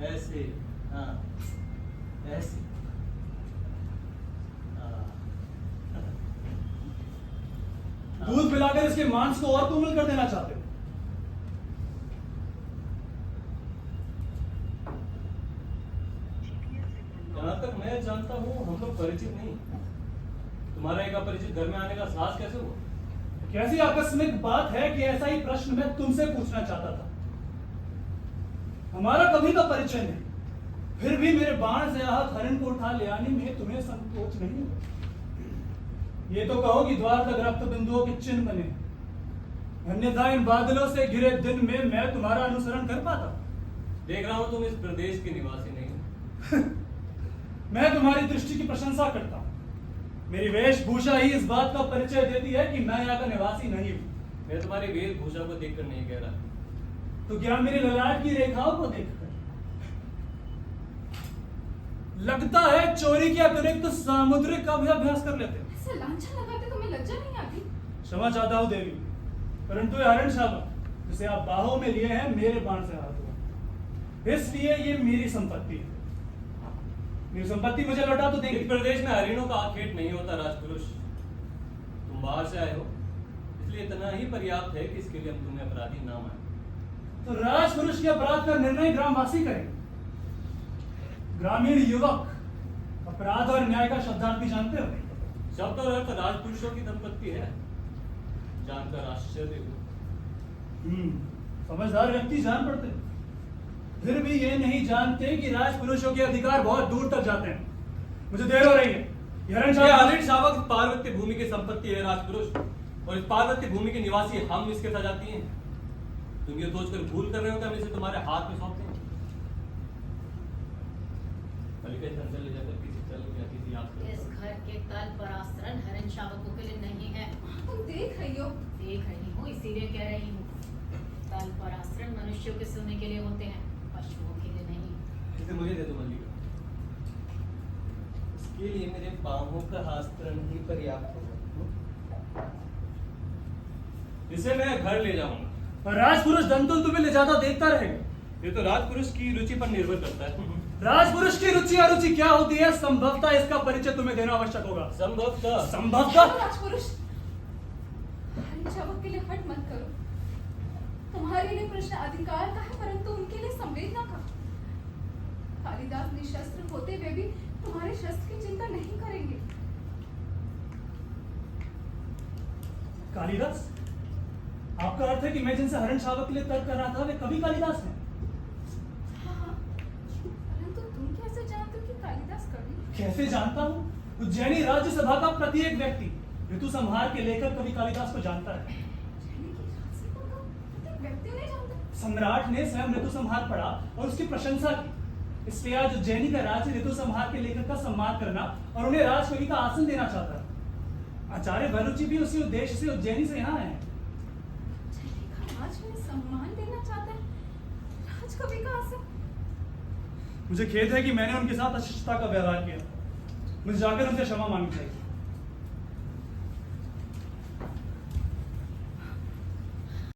ऐसे, हाँ ऐसे, दूध पिलाकर इसके मांस को और कोमल कर देना चाहते हो? जहां तक मैं जानता हूँ हम लोग परिचित नहीं। तुम्हारा एक अपरिचित घर में आने का साहस कैसे हुआ? कैसी आकस्मिक बात है कि ऐसा ही प्रश्न मैं तुमसे पूछना चाहता था। हमारा कभी का परिचय नहीं, फिर भी मेरे बाण से आहत हरिण को उठा ले आने में तुम्हें संकोच नहीं हुआ। ये तो कहो कि द्वार तक रक्त बिंदुओं के चिन्ह बने, अन्यथा इन बादलों से घिरे दिन में मैं तुम्हारा अनुसरण कर पाता। देख रहा हूं तुम इस प्रदेश के निवासी नहीं हो। मैं तुम्हारी दृष्टि की प्रशंसा करता हूँ। मेरी वेशभूषा ही इस बात का परिचय देती है कि मैं यहाँ का निवासी नहीं हूँ। मैं तुम्हारी वेशभूषा को देखकर नहीं कह रहा। तो क्या मेरी ललाट की रेखाओं को देखकर? लगता है चोरी के अतिरिक्त सामुद्रिक का भी अभ्यास कर लेते हो। ऐसे लांछन लगाते तुम्हें लज्जा नहीं आती? क्षमा चाहता हूँ देवी, परंतु ये हरण शावक जिसे आप बाहों में लिए हैं मेरे बाण से आहत हुआ, इसलिए ये मेरी संपत्ति है। मेरी संपत्ति मुझे लौटा तो देंगे। इस प्रदेश में हरिणों का आखेट नहीं होता राजपुरुष। तुम बाहर से आए हो, इसलिए इतना ही पर्याप्त है कि इसके लिए हम तुम्हें अपराधी ना माने। तो राजपुरुष के अपराध का निर्णय ग्रामवासी करेंगे। ग्रामीण युवक अपराध और न्याय का शब्दार्थ भी जानते हो। शब्द और अर्थ राजपुरुषों की संपत्ति है, जानकर आश्चर्य हो। समझदार व्यक्ति जान पड़ते, फिर भी ये नहीं जानते कि राजपुरुषों के अधिकार बहुत दूर तक जाते हैं। मुझे देर हो रही है। हरिण शावक पार्वती भूमि की संपत्ति है राजपुरुष, और इस पार्वती भूमि के निवासी हम इसके सजाती हैं। तुम ये सोचकर भूल कर रहे हो कि हम इसे तुम्हारे हाथ में सौंपते हैं। ले जाकर किसी इस घर के तल पर आश्रय हरिण शावकों के लिए नहीं है। तुम देख रही हो? देख रही हूँ, इसीलिए कह रही हूँ। तल पर आश्रय मनुष्यों के सोने के लिए होते हैं, पशुओं के लिए नहीं। इसे मुझे दे दो मल्लिका। इसके लिए मेरे बाहों का आश्रय ही पर्याप्त होगा। इसे मैं घर ले जाऊंगा। और राजपुरुष दंतुल तुम्हें ले जाता देखता रहेगा। ये तो राजपुरुष की रुचि पर निर्भर करता है। राजपुरुष की रुचि अरुचि क्या होती है, संभवतः इसका परिचय तुम्हें देना आवश्यक होगा। संभवतः राजपुरुष, हरिण शावक के लिए हट मत करो। तुम्हारे लिए प्रश्न अधिकार का है, परंतु उनके लिए संवेदना का। कालिदास निशस्त्र होते हुए भी तुम्हारे शस्त्र की चिंता नहीं करेंगे। कालिदास? आपका अर्थ है कि मैं जिनसे हरण शावक के लिए तर्क कर रहा था वे कभी कालिदास हैं? हाँ, परंतु तुम कैसे जानते हो कि कालिदास कवि? कैसे जानता हूँ? उज्जैनी राज्यसभा का प्रत्येक व्यक्ति ऋतु संहार के लेखक कवि कालिदास को जानता है। उज्जैनी की राज्यसभा का प्रत्येक व्यक्ति नहीं जानता? सम्राट ने स्वयं ऋतु संहार पढ़ा और उसकी प्रशंसा की। इसलिए आज उज्जैनी का राज्य ऋतु संहार के लेखक का सम्मान करना और उन्हें राजकवि का आसन देना चाहता है। आचार्य भरुचि भी उसी उद्देश्य से उज्जैनी से यहाँ है। सम्मान देना चाहता है, राजकवि का आसन। मुझे खेद है कि मैंने उनके साथ अशिष्टता का व्यवहार किया। मुझे जाकर उनसे क्षमा मांगनी चाहिए।